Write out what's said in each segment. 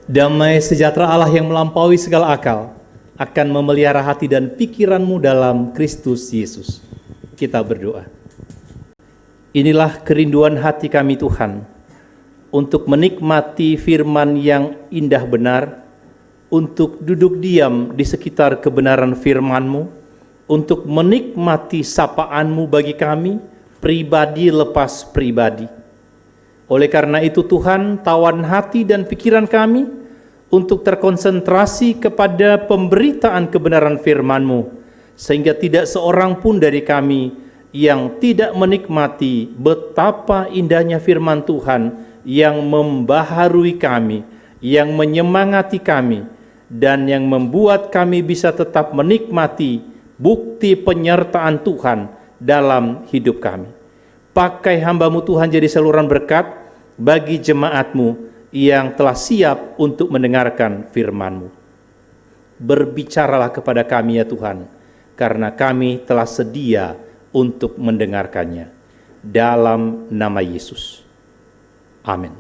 Damai sejahtera Allah yang melampaui segala akal akan memelihara hati dan pikiranmu dalam Kristus Yesus. Kita berdoa. Inilah kerinduan hati kami Tuhan, untuk menikmati firman yang indah benar, untuk duduk diam di sekitar kebenaran firman-Mu, untuk menikmati sapaan-Mu bagi kami, pribadi lepas pribadi. Oleh karena itu Tuhan, tawan hati dan pikiran kami untuk terkonsentrasi kepada pemberitaan kebenaran firman-Mu, sehingga tidak seorang pun dari kami yang tidak menikmati betapa indahnya firman Tuhan yang membaharui kami, yang menyemangati kami, dan yang membuat kami bisa tetap menikmati bukti penyertaan Tuhan dalam hidup kami. Pakai hamba-Mu Tuhan jadi saluran berkat bagi jemaat-Mu yang telah siap untuk mendengarkan firman-Mu. Berbicaralah kepada kami ya Tuhan, karena kami telah sedia untuk mendengarkannya. Dalam nama Yesus. Amin.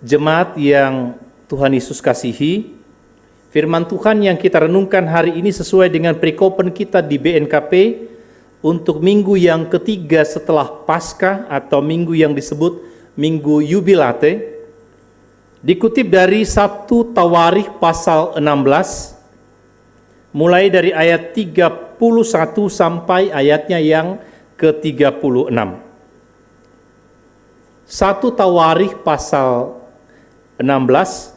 Jemaat yang Tuhan Yesus kasihi, firman Tuhan yang kita renungkan hari ini sesuai dengan perikopen kita di BNKP untuk minggu yang ketiga setelah Paskah atau minggu yang disebut Minggu Yubilate, dikutip dari 1 Tawarikh pasal 16, mulai dari ayat 31 sampai ayatnya yang ke-36. 1 Tawarikh pasal 16,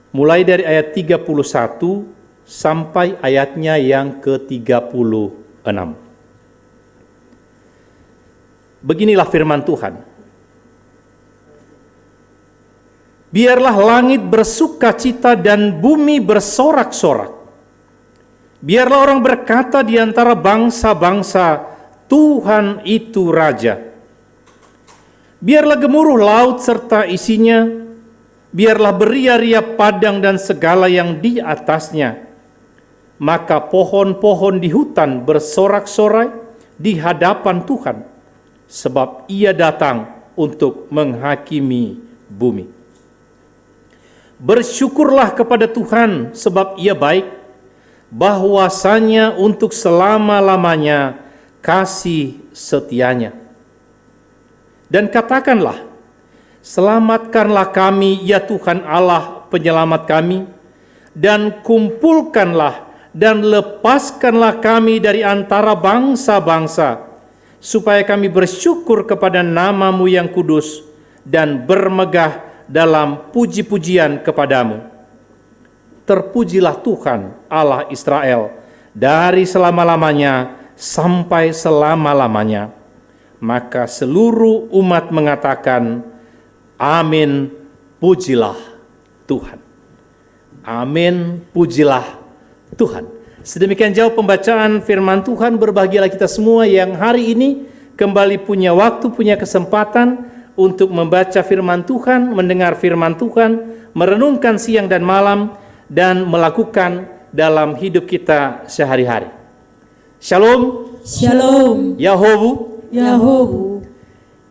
mulai dari ayat 31 sampai ayatnya yang ke-36. Beginilah firman Tuhan. Biarlah langit bersukacita dan bumi bersorak-sorak. Biarlah orang berkata di antara bangsa-bangsa, Tuhan itu Raja. Biarlah gemuruh laut serta isinya, biarlah beria-ria padang dan segala yang di atasnya. Maka pohon-pohon di hutan bersorak-sorai di hadapan Tuhan, sebab Ia datang untuk menghakimi bumi. Bersyukurlah kepada Tuhan, sebab Ia baik, bahwasanya untuk selama-lamanya kasih setianya. Dan katakanlah, selamatkanlah kami ya Tuhan Allah penyelamat kami, dan kumpulkanlah dan lepaskanlah kami dari antara bangsa-bangsa, supaya kami bersyukur kepada nama-Mu yang kudus dan bermegah dalam puji-pujian kepadamu. Terpujilah Tuhan Allah Israel dari selama-lamanya sampai selama-lamanya. Maka seluruh umat mengatakan, amin, pujilah Tuhan. Amin, pujilah Tuhan. Sedemikian jauh pembacaan firman Tuhan. Berbahagialah kita semua yang hari ini kembali punya waktu, punya kesempatan untuk membaca firman Tuhan, mendengar firman Tuhan, merenungkan siang dan malam, dan melakukan dalam hidup kita sehari-hari. Shalom. Shalom. Yahobu. Yahobu.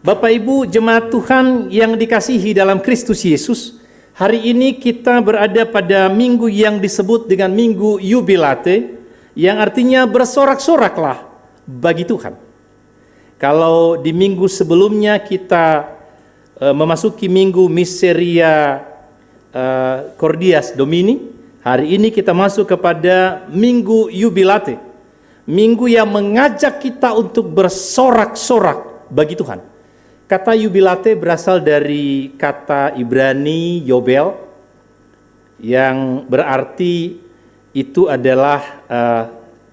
Bapak Ibu jemaat Tuhan yang dikasihi dalam Kristus Yesus, hari ini kita berada pada minggu yang disebut dengan Minggu Yubilate, yang artinya bersorak-soraklah bagi Tuhan. Kalau di minggu sebelumnya kita memasuki minggu Miseria Cordias Domini, hari ini kita masuk kepada Minggu Yubilate, minggu yang mengajak kita untuk bersorak-sorak bagi Tuhan. Kata Yubilate berasal dari kata Ibrani Yobel, yang berarti itu adalah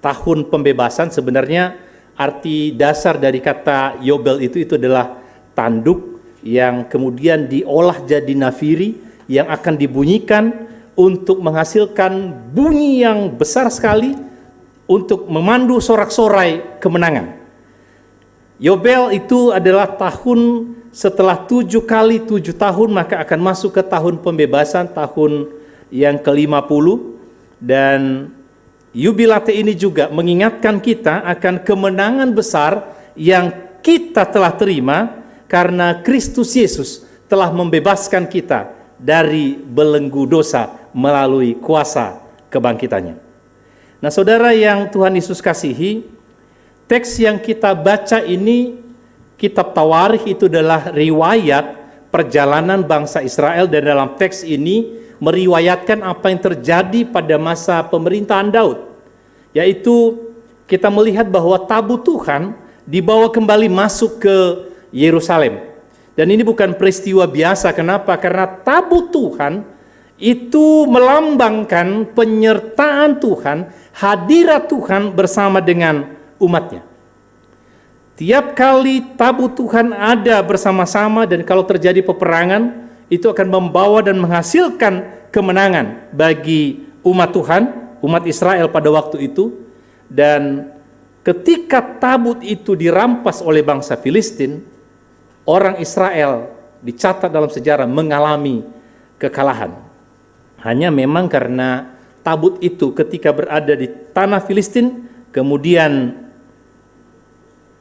tahun pembebasan. Sebenarnya arti dasar dari kata Yobel itu adalah tanduk yang kemudian diolah jadi nafiri yang akan dibunyikan untuk menghasilkan bunyi yang besar sekali untuk memandu sorak-sorai kemenangan. Yobel itu adalah tahun setelah 7 kali 7 tahun, maka akan masuk ke tahun pembebasan, tahun yang ke-50. Dan Yubilate ini juga mengingatkan kita akan kemenangan besar yang kita telah terima karena Kristus Yesus telah membebaskan kita dari belenggu dosa melalui kuasa kebangkitannya. Nah, saudara yang Tuhan Yesus kasihi, teks yang kita baca ini, kitab Tawarikh, itu adalah riwayat perjalanan bangsa Israel, dan dalam teks ini meriwayatkan apa yang terjadi pada masa pemerintahan Daud, yaitu kita melihat bahwa tabut Tuhan dibawa kembali masuk ke Yerusalem. Dan ini bukan peristiwa biasa. Kenapa? Karena tabut Tuhan itu melambangkan penyertaan Tuhan, hadirat Tuhan bersama dengan umatnya. Tiap kali tabut Tuhan ada bersama-sama, dan kalau terjadi peperangan, itu akan membawa dan menghasilkan kemenangan bagi umat Tuhan, umat Israel pada waktu itu. Dan ketika tabut itu dirampas oleh bangsa Filistin, orang Israel dicatat dalam sejarah mengalami kekalahan. Hanya memang karena tabut itu ketika berada di tanah Filistin, kemudian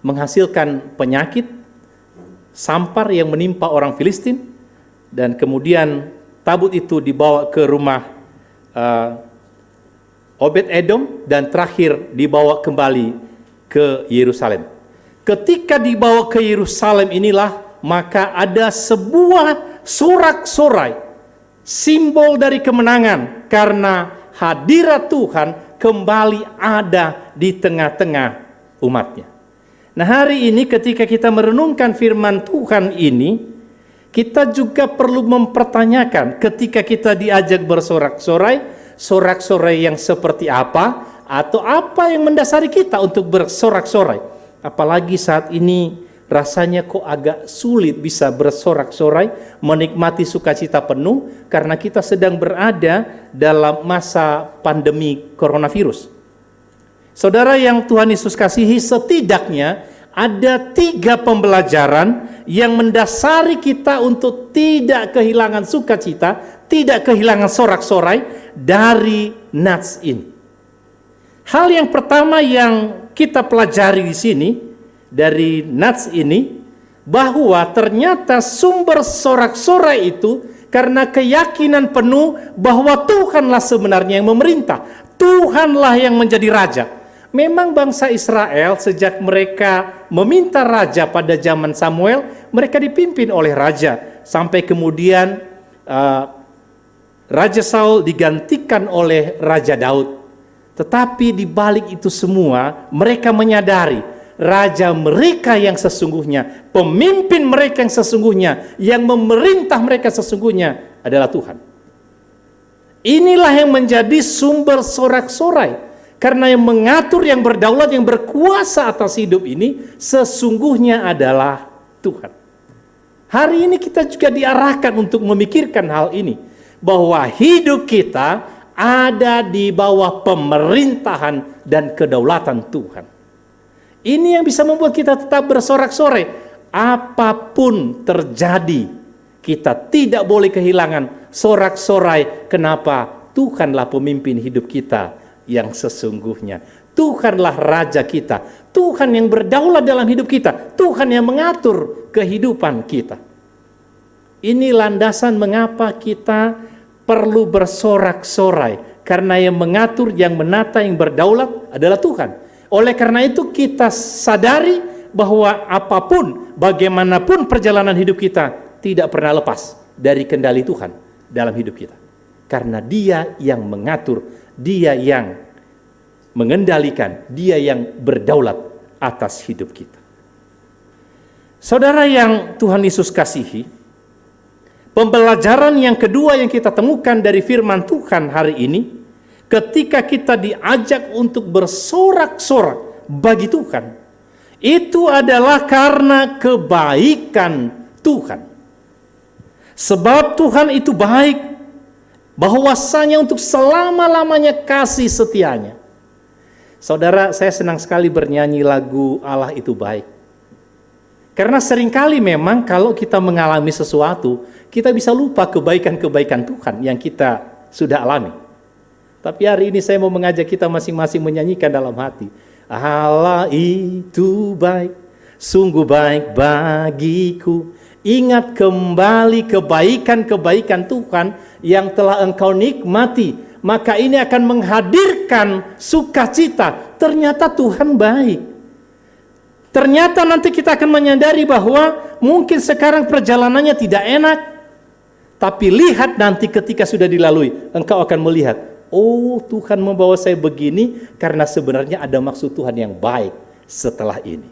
menghasilkan penyakit sampar yang menimpa orang Filistin, dan kemudian tabut itu dibawa ke rumah Obed-Edom, dan terakhir dibawa kembali ke Yerusalem. Ketika dibawa ke Yerusalem inilah maka ada sebuah sorak-sorai, simbol dari kemenangan, karena hadirat Tuhan kembali ada di tengah-tengah umatnya. Nah, hari ini ketika kita merenungkan firman Tuhan ini, kita juga perlu mempertanyakan, ketika kita diajak bersorak-sorai, sorak-sorai yang seperti apa, atau apa yang mendasari kita untuk bersorak-sorai. Apalagi saat ini rasanya kok agak sulit bisa bersorak-sorai, menikmati sukacita penuh, karena kita sedang berada dalam masa pandemi coronavirus. Saudara yang Tuhan Yesus kasihi, setidaknya ada 3 pembelajaran yang mendasari kita untuk tidak kehilangan sukacita, tidak kehilangan sorak-sorai dari nats ini. Hal yang pertama yang kita pelajari di sini dari nats ini, bahwa ternyata sumber sorak-sorai itu karena keyakinan penuh bahwa Tuhanlah sebenarnya yang memerintah, Tuhanlah yang menjadi raja. Memang bangsa Israel sejak mereka meminta raja pada zaman Samuel, mereka dipimpin oleh raja, sampai kemudian Raja Saul digantikan oleh Raja Daud. Tetapi di balik itu semua, mereka menyadari raja mereka yang sesungguhnya, pemimpin mereka yang sesungguhnya, yang memerintah mereka sesungguhnya adalah Tuhan. Inilah yang menjadi sumber sorak-sorai. Karena yang mengatur, yang berdaulat, yang berkuasa atas hidup ini sesungguhnya adalah Tuhan. Hari ini kita juga diarahkan untuk memikirkan hal ini, bahwa hidup kita ada di bawah pemerintahan dan kedaulatan Tuhan. Ini yang bisa membuat kita tetap bersorak-sorai. Apapun terjadi, kita tidak boleh kehilangan sorak-sorai. Kenapa? Tuhanlah pemimpin hidup kita yang sesungguhnya. Tuhanlah raja kita. Tuhan yang berdaulat dalam hidup kita. Tuhan yang mengatur kehidupan kita. Ini landasan mengapa kita perlu bersorak-sorai. Karena yang mengatur, yang menata, yang berdaulat adalah Tuhan. Oleh karena itu kita sadari bahwa apapun, bagaimanapun perjalanan hidup kita, tidak pernah lepas dari kendali Tuhan dalam hidup kita. Karena Dia yang mengatur, Dia yang mengendalikan, Dia yang berdaulat atas hidup kita. Saudara yang Tuhan Yesus kasihi, pembelajaran yang kedua yang kita temukan dari firman Tuhan hari ini, ketika kita diajak untuk bersorak-sorak bagi Tuhan, itu adalah karena kebaikan Tuhan. Sebab Tuhan itu baik, bahwasanya untuk selama-lamanya kasih setianya. Saudara, saya senang sekali bernyanyi lagu Allah itu baik. Karena seringkali memang kalau kita mengalami sesuatu, kita bisa lupa kebaikan-kebaikan Tuhan yang kita sudah alami. Tapi hari ini saya mau mengajak kita masing-masing menyanyikan dalam hati. Allah itu baik, sungguh baik bagiku. Ingat kembali kebaikan-kebaikan Tuhan yang telah engkau nikmati. Maka ini akan menghadirkan sukacita. Ternyata Tuhan baik. Ternyata nanti kita akan menyadari bahwa mungkin sekarang perjalanannya tidak enak. Tapi lihat nanti ketika sudah dilalui, engkau akan melihat, oh Tuhan membawa saya begini karena sebenarnya ada maksud Tuhan yang baik setelah ini.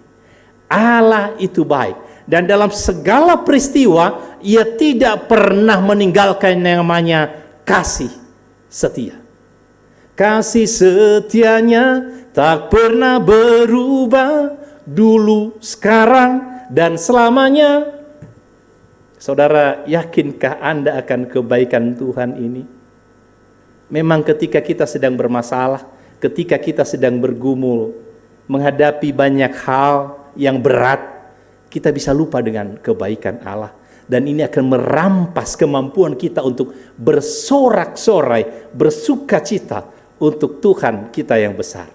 Allah itu baik. Dan dalam segala peristiwa, ia tidak pernah meninggalkan yang namanya kasih setia. Kasih setianya tak pernah berubah, dulu, sekarang, dan selamanya. Saudara, yakinkah Anda akan kebaikan Tuhan ini? Memang ketika kita sedang bermasalah, ketika kita sedang bergumul, menghadapi banyak hal yang berat, kita bisa lupa dengan kebaikan Allah. Dan ini akan merampas kemampuan kita untuk bersorak-sorai, bersukacita untuk Tuhan kita yang besar.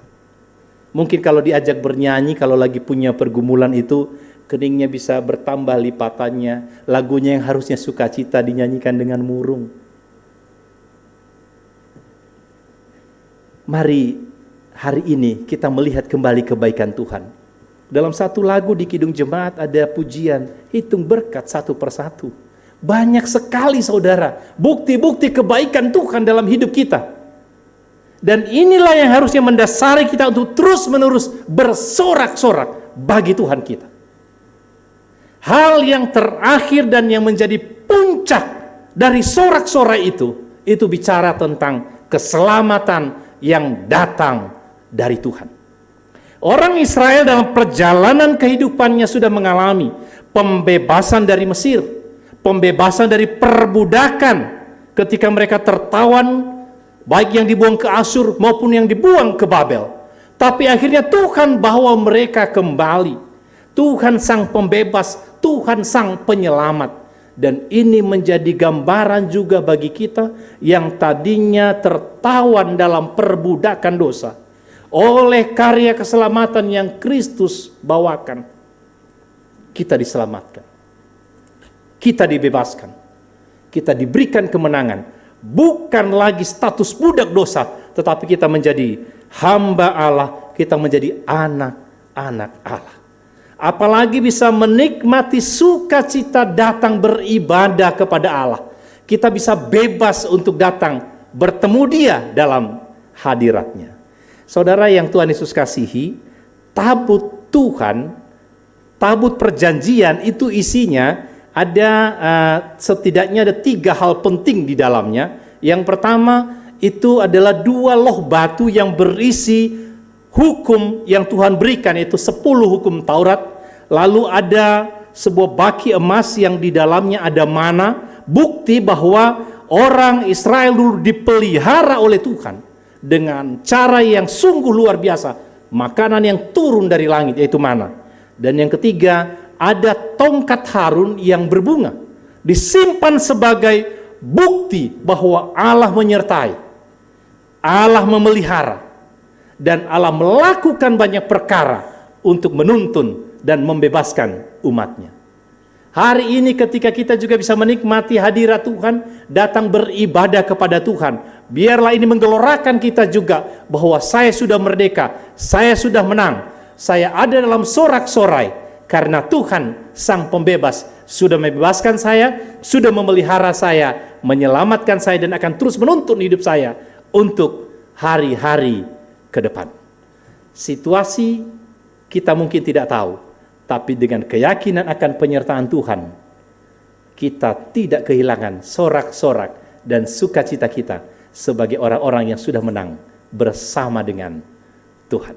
Mungkin kalau diajak bernyanyi, kalau lagi punya pergumulan itu, keningnya bisa bertambah lipatannya. Lagunya yang harusnya sukacita dinyanyikan dengan murung. Mari hari ini kita melihat kembali kebaikan Tuhan. Dalam satu lagu di Kidung Jemaat ada pujian, hitung berkat satu persatu. Banyak sekali saudara, bukti-bukti kebaikan Tuhan dalam hidup kita. Dan inilah yang harusnya mendasari kita untuk terus-menerus bersorak-sorak bagi Tuhan kita. Hal yang terakhir dan yang menjadi puncak dari sorak-sorai itu bicara tentang keselamatan yang datang dari Tuhan. Orang Israel dalam perjalanan kehidupannya sudah mengalami pembebasan dari Mesir, pembebasan dari perbudakan ketika mereka tertawan, baik yang dibuang ke Asyur maupun yang dibuang ke Babel. Tapi akhirnya Tuhan bawa mereka kembali. Tuhan sang pembebas, Tuhan sang penyelamat. Dan ini menjadi gambaran juga bagi kita yang tadinya tertawan dalam perbudakan dosa. Oleh karya keselamatan yang Kristus bawakan, kita diselamatkan. Kita dibebaskan. Kita diberikan kemenangan. Bukan lagi status budak dosa, tetapi kita menjadi hamba Allah, kita menjadi anak-anak Allah. Apalagi bisa menikmati sukacita datang beribadah kepada Allah. Kita bisa bebas untuk datang bertemu Dia dalam hadiratnya. Saudara yang Tuhan Yesus kasihi, tabut Tuhan, tabut perjanjian itu isinya ada setidaknya ada 3 hal penting di dalamnya. Yang pertama itu adalah 2 loh batu yang berisi hukum yang Tuhan berikan, yaitu 10 hukum Taurat. Lalu ada sebuah baki emas yang di dalamnya ada mana, bukti bahwa orang Israel dulu dipelihara oleh Tuhan dengan cara yang sungguh luar biasa, makanan yang turun dari langit yaitu mana. Dan yang ketiga, ada tongkat Harun yang berbunga, disimpan sebagai bukti bahwa Allah menyertai, Allah memelihara, dan Allah melakukan banyak perkara untuk menuntun dan membebaskan umatnya. Hari ini ketika kita juga bisa menikmati hadirat Tuhan, datang beribadah kepada Tuhan, biarlah ini menggelorakan kita juga bahwa saya sudah merdeka, saya sudah menang, saya ada dalam sorak-sorai karena Tuhan sang pembebas sudah membebaskan saya, sudah memelihara saya, menyelamatkan saya, dan akan terus menuntun hidup saya untuk hari-hari ke depan. Situasi kita mungkin tidak tahu, tapi dengan keyakinan akan penyertaan Tuhan, kita tidak kehilangan sorak-sorak dan sukacita kita sebagai orang-orang yang sudah menang bersama dengan Tuhan.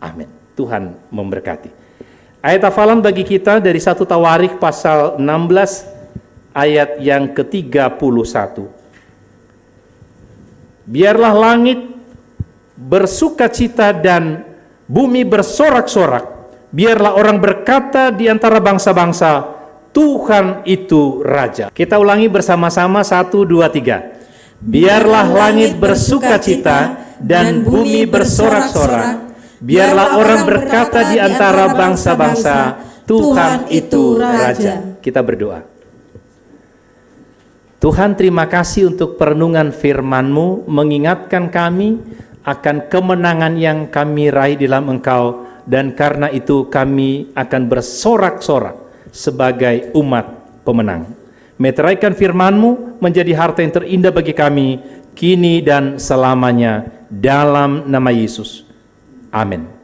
Amin. Tuhan memberkati. Ayat hafalan bagi kita dari 1 Tawarikh pasal 16 ayat yang ke-31. Biarlah langit bersukacita dan bumi bersorak-sorak. Biarlah orang berkata di antara bangsa-bangsa, Tuhan itu Raja. Kita ulangi bersama-sama, 1, 2, 3. Biarlah langit bersukacita dan bumi bersorak-sorak. Biarlah orang berkata di antara bangsa-bangsa, Tuhan itu Raja. kita berdoa. Tuhan, terima kasih untuk perenungan firman-Mu mengingatkan kami akan kemenangan yang kami raih di dalam Engkau, dan karena itu kami akan bersorak-sorak sebagai umat pemenang. Meteraikan firman-Mu menjadi harta yang terindah bagi kami, kini dan selamanya, dalam nama Yesus. Amin.